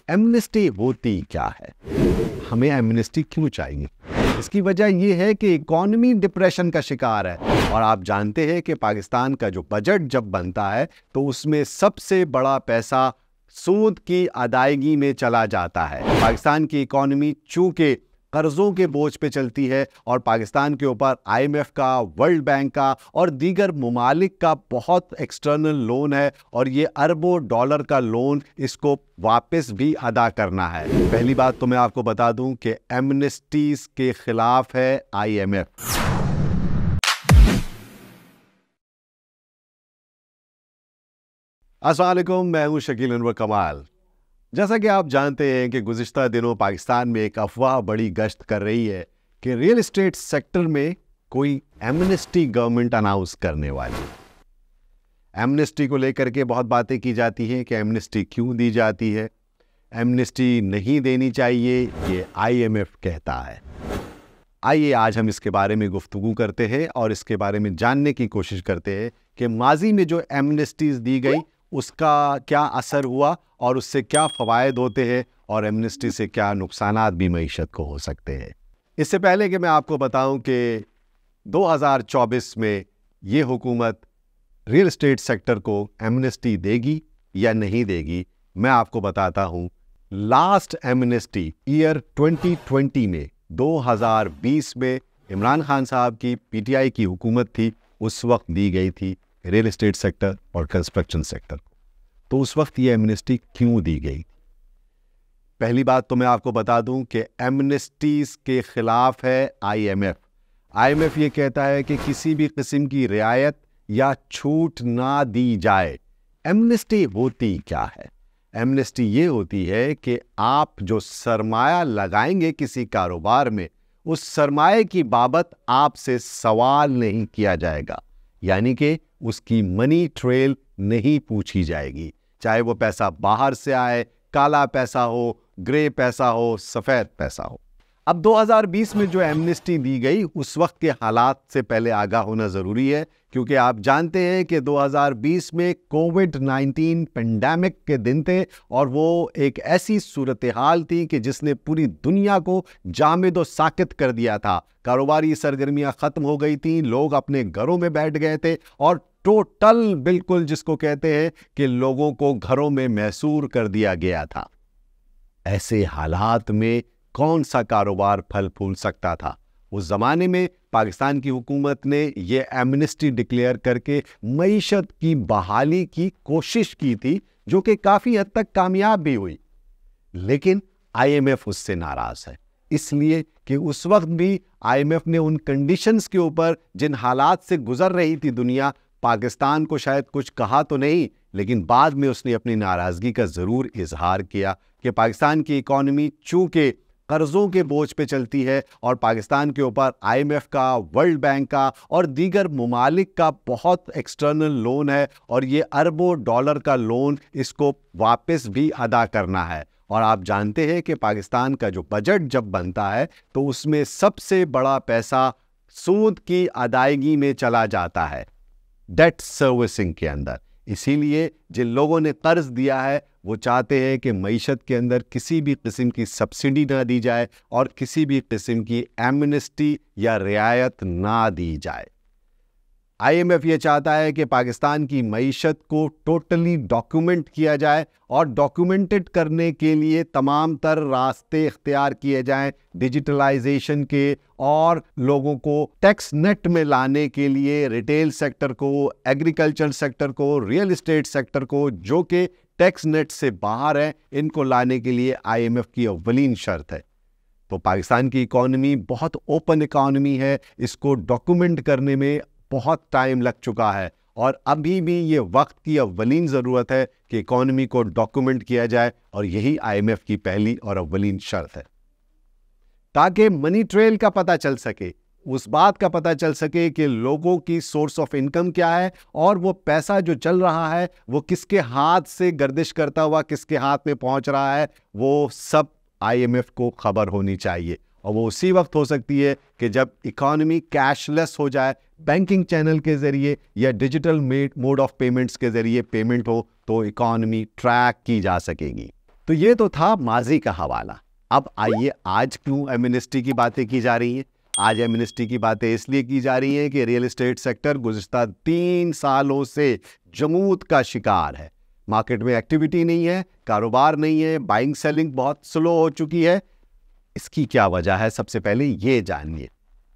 Amnesty होती क्या है? हमें एमनेस्टी क्यों चाहिए? इसकी वजह ये है कि इकॉनमी डिप्रेशन का शिकार है और आप जानते हैं कि पाकिस्तान का जो बजट जब बनता है तो उसमें सबसे बड़ा पैसा सूद की अदायगी में चला जाता है। पाकिस्तान की इकॉनमी चूंकि कर्जों के बोझ पे चलती है और पाकिस्तान के ऊपर IMF का, वर्ल्ड बैंक का और दीगर ममालिक का बहुत एक्सटर्नल लोन है और ये अरबों डॉलर का लोन इसको वापस भी अदा करना है। पहली बात तो मैं आपको बता दूं कि एमनेस्टीज के खिलाफ है IMF। अस्सलाम वालेकुम, मैं हूं शकील अनवर कमाल। जैसा कि आप जानते हैं कि गुज़िश्ता दिनों पाकिस्तान में एक अफवाह बड़ी गश्त कर रही है कि रियल एस्टेट सेक्टर में कोई एमनेस्टी गवर्नमेंट अनाउंस करने वाली है। एमनेस्टी को लेकर के बहुत बातें की जाती हैं कि एमनेस्टी क्यों दी जाती है, एमनेस्टी नहीं देनी चाहिए, ये IMF कहता है। आइए आज हम इसके बारे में गुफ्तगू करते हैं और इसके बारे में जानने की कोशिश करते हैं कि माजी में जो एमनेस्टीज दी गई उसका क्या असर हुआ और उससे क्या फ़वायद होते हैं और एमनेस्टी से क्या नुकसानात भी मईशत को हो सकते हैं। इससे पहले कि मैं आपको बताऊं कि 2024 में ये हुकूमत रियल एस्टेट सेक्टर को एमनेस्टी देगी या नहीं देगी, मैं आपको बताता हूं। लास्ट एमनेस्टी ईयर 2020 में 2020 में इमरान खान साहब की PTI की हुकूमत थी, उस वक्त दी गई थी रियल एस्टेट सेक्टर और कंस्ट्रक्शन सेक्टर को। तो उस वक्त ये एमनेस्टी क्यों दी गई? पहली बात तो मैं आपको बता दूं कि एमनेस्टीज के खिलाफ है IMF। IMF ये कहता है कि किसी भी किस्म की रियायत या छूट ना दी जाए। एमनेस्टी होती क्या है? एमनेस्टी ये होती है कि आप जो सरमाया लगाएंगे किसी कारोबार में, उस सरमाए की बाबत आपसे सवाल नहीं किया जाएगा, यानी कि उसकी मनी ट्रेल नहीं पूछी जाएगी, चाहे वो पैसा बाहर से आए, काला पैसा हो, ग्रे पैसा हो, सफ़ेद पैसा हो। अब 2020 में जो एमनेस्टी दी गई उस वक्त के हालात से पहले आगाह होना ज़रूरी है, क्योंकि आप जानते हैं कि 2020 में कोविड-19 पेंडेमिक के दिन थे और वो एक ऐसी सूरत हाल थी कि जिसने पूरी दुनिया को जामिद और साकित कर दिया था। कारोबारी सरगर्मियां ख़त्म हो गई थी, लोग अपने घरों में बैठ गए थे और टोटल बिल्कुल जिसको कहते हैं कि लोगों को घरों में महसूर कर दिया गया था। ऐसे हालात में कौन सा कारोबार फल फूल सकता था? उस ज़माने में पाकिस्तान की हुकूमत ने ये एमनेस्टी डिक्लेयर करके मईशत की बहाली की कोशिश की थी, जो कि काफ़ी हद तक कामयाब भी हुई। लेकिन IMF उससे नाराज़ है, इसलिए कि उस वक्त भी IMF ने उन कंडीशंस के ऊपर, जिन हालात से गुजर रही थी दुनिया, पाकिस्तान को शायद कुछ कहा तो नहीं, लेकिन बाद में उसने अपनी नाराज़गी का ज़रूर इजहार किया कि पाकिस्तान की इकॉनमी चूँकि कर्जों के बोझ पे चलती है और पाकिस्तान के ऊपर IMF का, वर्ल्ड बैंक का और दीगर ममालिक का बहुत एक्सटर्नल लोन है और ये अरबों डॉलर का लोन इसको वापस भी अदा करना है। और आप जानते हैं कि पाकिस्तान का जो बजट जब बनता है तो उसमें सबसे बड़ा पैसा सूद की अदायगी में चला जाता है, डेट सर्विसिंग के अंदर। इसीलिए जिन लोगों ने कर्ज दिया है वो चाहते हैं कि मईशत के अंदर किसी भी किस्म की सब्सिडी ना दी जाए और किसी भी किस्म की एमनेस्टी या रियायत ना दी जाए। IMF ये चाहता है कि पाकिस्तान की मईशत को टोटली डॉक्यूमेंट किया जाए और डॉक्यूमेंटेड करने के लिए तमाम तर रास्ते इख्तियार किए जाएं, डिजिटलाइजेशन के और लोगों को टैक्स नेट में लाने के लिए रिटेल सेक्टर को, एग्रीकल्चर सेक्टर को, रियल एस्टेट सेक्टर को, जो कि टैक्स नेट से बाहर है, इनको लाने के लिए IMF की अव्वलीन शर्त है। तो पाकिस्तान की इकॉनमी बहुत ओपन इकॉनमी है, इसको डॉक्यूमेंट करने में बहुत टाइम लग चुका है और अभी भी ये वक्त की अव्वलीन ज़रूरत है कि इकॉनमी को डॉक्यूमेंट किया जाए और यही IMF की पहली और अव्वलीन शर्त है, ताकि मनी ट्रेल का पता चल सके, उस बात का पता चल सके कि लोगों की सोर्स ऑफ इनकम क्या है और वो पैसा जो चल रहा है वो किसके हाथ से गर्दिश करता हुआ किसके हाथ में पहुंच रहा है, वो सब IMF को खबर होनी चाहिए। और वो उसी वक्त हो सकती है कि जब इकॉनमी कैशलेस हो जाए, बैंकिंग चैनल के ज़रिए या डिजिटल मोड ऑफ पेमेंट्स के ज़रिए पेमेंट हो, तो इकॉनमी ट्रैक की जा सकेगी। تو یہ تو تھا ماضی کا حوالہ. اب آئیے آج کیوں ایمنسٹی کی باتیں کی جا رہی ہیں. آج ایمنسٹی کی باتیں اس لیے کی جا رہی ہیں کہ ریئل اسٹیٹ سیکٹر گزشتہ 3 سالوں سے جمود کا شکار ہے. مارکیٹ میں ایکٹیویٹی نہیں ہے, کاروبار نہیں ہے, بائنگ سیلنگ بہت سلو ہو چکی ہے. اس کی کیا وجہ ہے؟ سب سے پہلے یہ جانیے.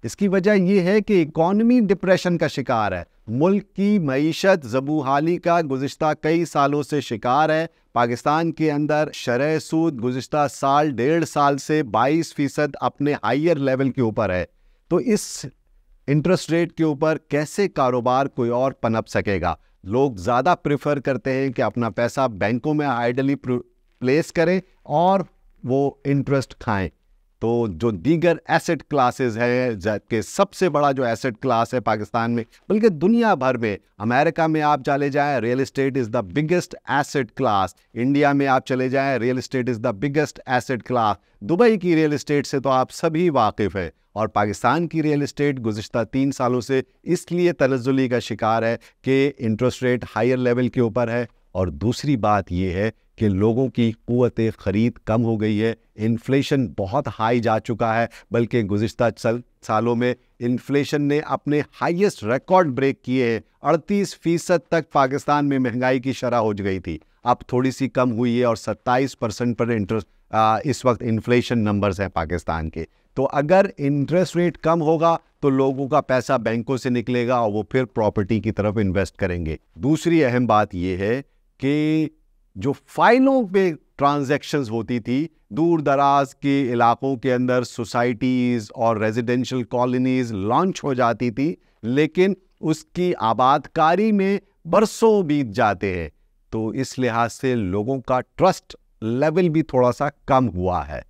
اس کی وجہ یہ ہے کہ اکانومی ڈپریشن کا شکار ہے. ملک کی معیشت زبوں کا گزشتہ کئی سالوں سے شکار ہے. پاکستان کے اندر شرح سود گزشتہ سال 1.5 سال سے 22% اپنے ہائر لیول کے اوپر ہے. تو اس انٹرسٹ ریٹ کے اوپر کیسے کاروبار کوئی اور پنپ سکے گا؟ لوگ زیادہ پریفر کرتے ہیں کہ اپنا پیسہ بینکوں میں آئیڈلی پلیس کریں اور وہ انٹرسٹ کھائیں. تو جو دیگر ایسٹ کلاسز ہیں کہ سب سے بڑا جو ایسٹ کلاس ہے پاکستان میں بلکہ دنیا بھر میں, امریکہ میں آپ چلے جائیں real estate is the biggest asset class, India میں آپ چلے جائیں real estate is the biggest asset class, Dubai کی ریئل اسٹیٹ سے تو آپ سبھی واقف ہیں. اور پاکستان کی ریئل اسٹیٹ گزشتہ 3 سالوں سے اس لیے تنزلی کا شکار ہے کہ انٹرسٹ ریٹ ہائر لیول کے اوپر ہے. اور دوسری بات یہ ہے کہ لوگوں کی قوت خرید کم ہو گئی ہے. انفلیشن بہت ہائی جا چکا ہے, بلکہ گزشتہ سالوں میں انفلیشن نے اپنے ہائیسٹ ریکارڈ بریک کیے ہیں. 38% تک پاکستان میں مہنگائی کی شرح ہو گئی تھی, اب تھوڑی سی کم ہوئی ہے اور 27% پر اس وقت انفلیشن نمبرز ہیں پاکستان کے. تو اگر انٹرسٹ ریٹ کم ہوگا تو لوگوں کا پیسہ بینکوں سے نکلے گا اور وہ پھر پراپرٹی کی طرف انویسٹ کریں گے. دوسری اہم بات یہ ہے کہ جو فائلوں پہ ٹرانزیکشنز ہوتی تھی دور دراز کے علاقوں کے اندر سوسائٹیز اور ریزیڈینشل کالونیز لانچ ہو جاتی تھی, لیکن اس کی آباد کاری میں برسوں بیت جاتے ہیں. تو اس لحاظ سے لوگوں کا ٹرسٹ لیول بھی تھوڑا سا کم ہوا ہے.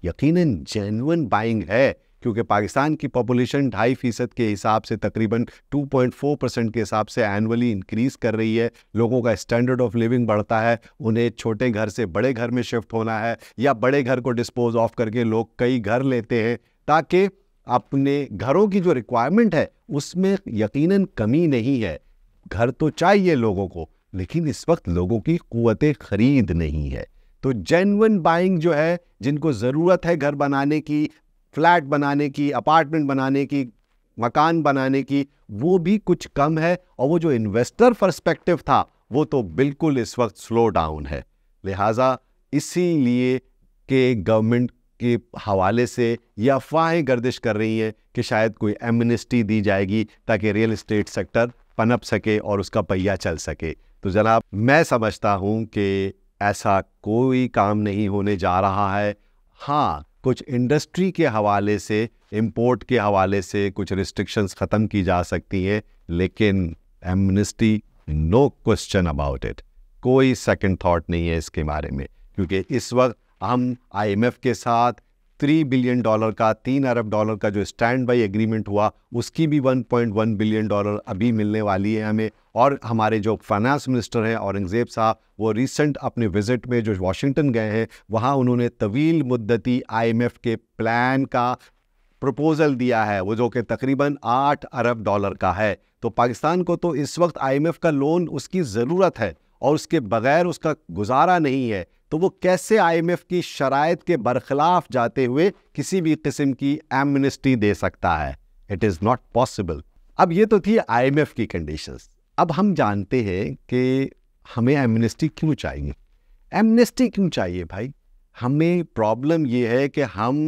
یقیناً جینوئن بائنگ ہے کیونکہ پاکستان کی پاپولیشن 2.5% کے حساب سے تقریباً 2.4% کے حساب سے اینولی انکریز کر رہی ہے. لوگوں کا اسٹینڈرڈ آف لیونگ بڑھتا ہے, انہیں چھوٹے گھر سے بڑے گھر میں شفٹ ہونا ہے یا بڑے گھر کو ڈسپوز آف کر کے لوگ کئی گھر لیتے ہیں تاکہ اپنے گھروں کی جو ریکوائرمنٹ ہے اس میں یقیناً کمی نہیں ہے. گھر تو چاہیے لوگوں کو, لیکن اس وقت لوگوں کی قوت خرید نہیں ہے. تو جینوئن بائنگ جو ہے, جن کو ضرورت ہے گھر بنانے کی, فلیٹ بنانے کی, اپارٹمنٹ بنانے کی, مکان بنانے کی, وہ بھی کچھ کم ہے. اور وہ جو انویسٹر پرسپیکٹو تھا وہ تو بالکل اس وقت سلو ڈاؤن ہے. لہٰذا اسی لیے کہ گورنمنٹ کے حوالے سے یہ افواہیں گردش کر رہی ہیں کہ شاید کوئی ایمنسٹی دی جائے گی تاکہ ریئل اسٹیٹ سیکٹر پنپ سکے اور اس کا پہیہ چل سکے. تو جناب میں سمجھتا ہوں کہ ایسا کوئی کام نہیں ہونے جا رہا ہے. ہاں, کچھ انڈسٹری کے حوالے سے, امپورٹ کے حوالے سے کچھ ریسٹرکشنز ختم کی جا سکتی ہیں, لیکن amnesty no question about it, کوئی سیکنڈ تھاٹ نہیں ہے اس کے بارے میں. کیونکہ اس وقت ہم IMF کے ساتھ $3 بلین کا, $3 ارب کا جو اسٹینڈ بائی ایگریمنٹ ہوا اس کی بھی $1.1 بلین ابھی ملنے والی ہے ہمیں. اور ہمارے جو فائنانس منسٹر ہیں اورنگزیب صاحب, وہ ریسنٹ اپنے وزٹ میں جو واشنگٹن گئے ہیں وہاں انہوں نے طویل مدتی IMF کے پلان کا پروپوزل دیا ہے, وہ جو کہ تقریباً $8 ارب کا ہے. تو پاکستان کو تو اس وقت IMF کا لون اس کی ضرورت ہے اور اس کے بغیر اس کا گزارا نہیں ہے. تو وہ کیسے IMF کی شرائط کے برخلاف جاتے ہوئے کسی بھی قسم کی ایمنسٹی دے سکتا ہے؟ It is not possible. اب یہ تو تھی IMF کی کنڈیشنز. اب ہم جانتے ہیں کہ ہمیں ایمنسٹی کیوں چاہیے. ایمنسٹی کیوں چاہیے بھائی؟ ہمیں پرابلم یہ ہے کہ ہم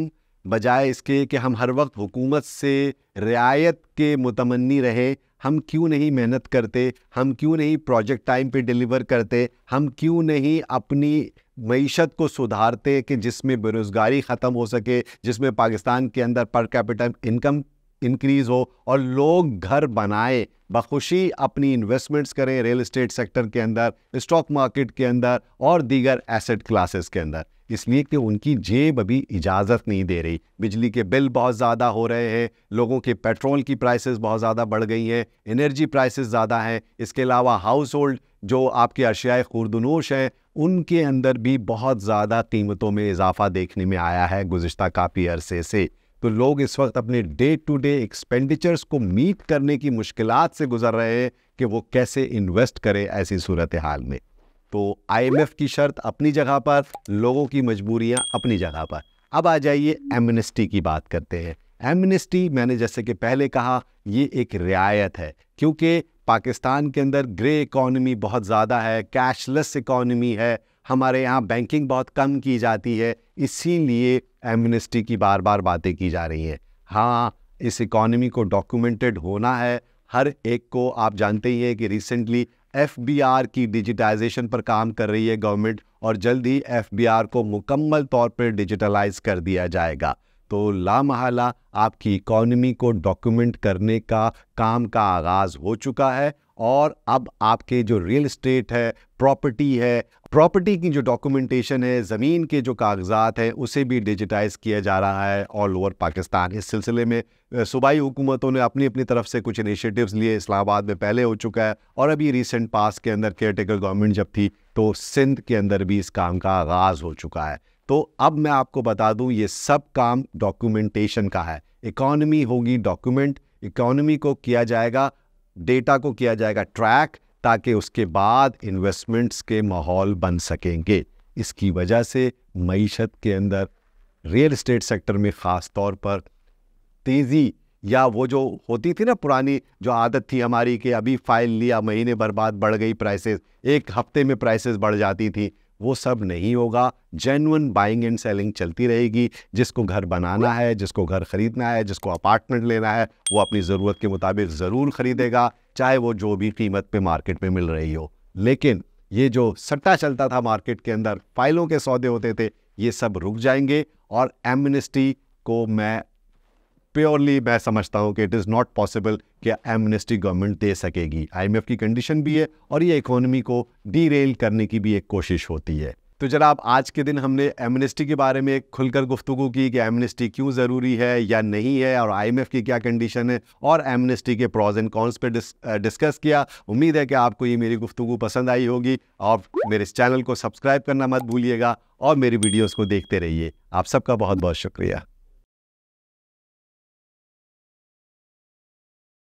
بجائے اس کے کہ ہم ہر وقت حکومت سے رعایت کے متمنی رہیں, ہم کیوں نہیں محنت کرتے, ہم کیوں نہیں پروجیکٹ ٹائم پہ ڈیلیور کرتے, ہم کیوں نہیں اپنی معیشت کو سدھارتے کہ جس میں بے روزگاری ختم ہو سکے, جس میں پاکستان کے اندر پر کیپٹل انکم انکریز ہو اور لوگ گھر بنائیں, بخوشی اپنی انویسٹمنٹس کریں ریئل اسٹیٹ سیکٹر کے اندر, اسٹاک مارکیٹ کے اندر اور دیگر ایسٹ کلاسز کے اندر. اس لیے کہ ان کی جیب ابھی اجازت نہیں دے رہی. بجلی کے بل بہت زیادہ ہو رہے ہیں, لوگوں کے پیٹرول کی پرائسز بہت زیادہ بڑھ گئی ہیں, انرجی پرائسز زیادہ ہیں. اس کے علاوہ ہاؤس ہولڈ جو آپ کے اشیاء خوردنوش ہیں ان کے اندر بھی بہت زیادہ قیمتوں میں اضافہ دیکھنے میں آیا ہے گزشتہ کافی عرصے سے. تو لوگ اس وقت اپنے ڈے ٹو ڈے ایکسپینڈیچرز کو میٹ کرنے کی مشکلات سے گزر رہے ہیں کہ وہ کیسے انویسٹ کریں ایسی صورتحال میں. तो IMF की शर्त अपनी जगह पर, लोगों की मजबूरियां अपनी जगह पर। अब आ जाइए एमनेस्टी की बात करते हैं। एमनेस्टी, मैंने जैसे कि पहले कहा, ये एक रियायत है, क्योंकि पाकिस्तान के अंदर ग्रे इकॉनमी बहुत ज़्यादा है, कैशलेस इकॉनमी है, हमारे यहाँ बैंकिंग बहुत कम की जाती है, इसीलिए एमनेस्टी की बार बार बातें की जा रही हैं। हाँ, इस इकॉनमी को डॉक्यूमेंटेड होना है हर एक को। आप जानते ही हैं कि रिसेंटली FBR की डिजिटाइजेशन पर काम कर रही है गवर्नमेंट, और जल्द ही FBR को मुकम्मल तौर पर डिजिटलाइज कर दिया जाएगा। तो लामहला आपकी इकॉनमी को डॉक्यूमेंट करने का काम का आगाज़ हो चुका है, और अब आपके जो रियल एस्टेट है, प्रॉपर्टी है, प्रॉपर्टी की जो डॉक्यूमेंटेशन है, ज़मीन के जो कागजात हैं, उसे भी डिजिटाइज़ किया जा रहा है ऑल ओवर पाकिस्तान। इस सिलसिले में सूबाई हुकूमतों ने अपनी अपनी तरफ से कुछ इनिशिएटिव्स लिए। इस्लामाबाद में पहले हो चुका है, और अभी रिसेंट पास के अंदर केयरटेकर गवर्नमेंट जब थी तो सिंध के अंदर भी इस काम का आगाज़ हो चुका है। तो अब मैं आपको बता दूं, ये सब काम डॉक्यूमेंटेशन का है। इकॉनमी होगी डॉक्यूमेंट, इकॉनमी को किया जाएगा, डेटा को किया जाएगा ट्रैक, ताकि उसके बाद इन्वेस्टमेंट्स के माहौल बन सकेंगे। इसकी वजह से मईशत के अंदर रियल एस्टेट सेक्टर में ख़ास तौर पर तेज़ी, या वो जो होती थी ना पुरानी जो आदत थी हमारी कि अभी फाइल लिया, महीने भर बाद बढ़ गई प्राइसेस, एक हफ्ते में प्राइसेस बढ़ जाती थी, वो सब नहीं होगा। जेन्युइन बाइंग एंड सेलिंग चलती रहेगी। जिसको घर बनाना है, जिसको घर ख़रीदना है, जिसको अपार्टमेंट लेना है, वो अपनी ज़रूरत के मुताबिक ज़रूर ख़रीदेगा, चाहे वो जो भी कीमत पे मार्केट में मिल रही हो। लेकिन ये जो सट्टा चलता था मार्केट के अंदर, फाइलों के सौदे होते थे, ये सब रुक जाएंगे। और एमनेस्टी को मैं समझता हूँ कि इट इज़ नॉट पॉसिबल कि एमनेस्टी गवर्नमेंट दे सकेगी। IMF की कंडीशन भी है, और ये इकोनॉमी को डीरेल करने की भी एक कोशिश होती है। तो जनाब, आज के दिन हमने एमनेस्टी के बारे में खुलकर गुफ्तगू की कि एमनेस्टी क्यों ज़रूरी है या नहीं है, और IMF की क्या कंडीशन है, और एमनेस्टी के प्रॉज एंड कॉन्स पे डिस्कस किया। उम्मीद है कि आपको ये मेरी गुफ्तगू पसंद आई होगी, और मेरे इस चैनल को सब्सक्राइब करना मत भूलिएगा, और मेरी वीडियोज़ को देखते रहिए। आप सबका बहुत बहुत शुक्रिया।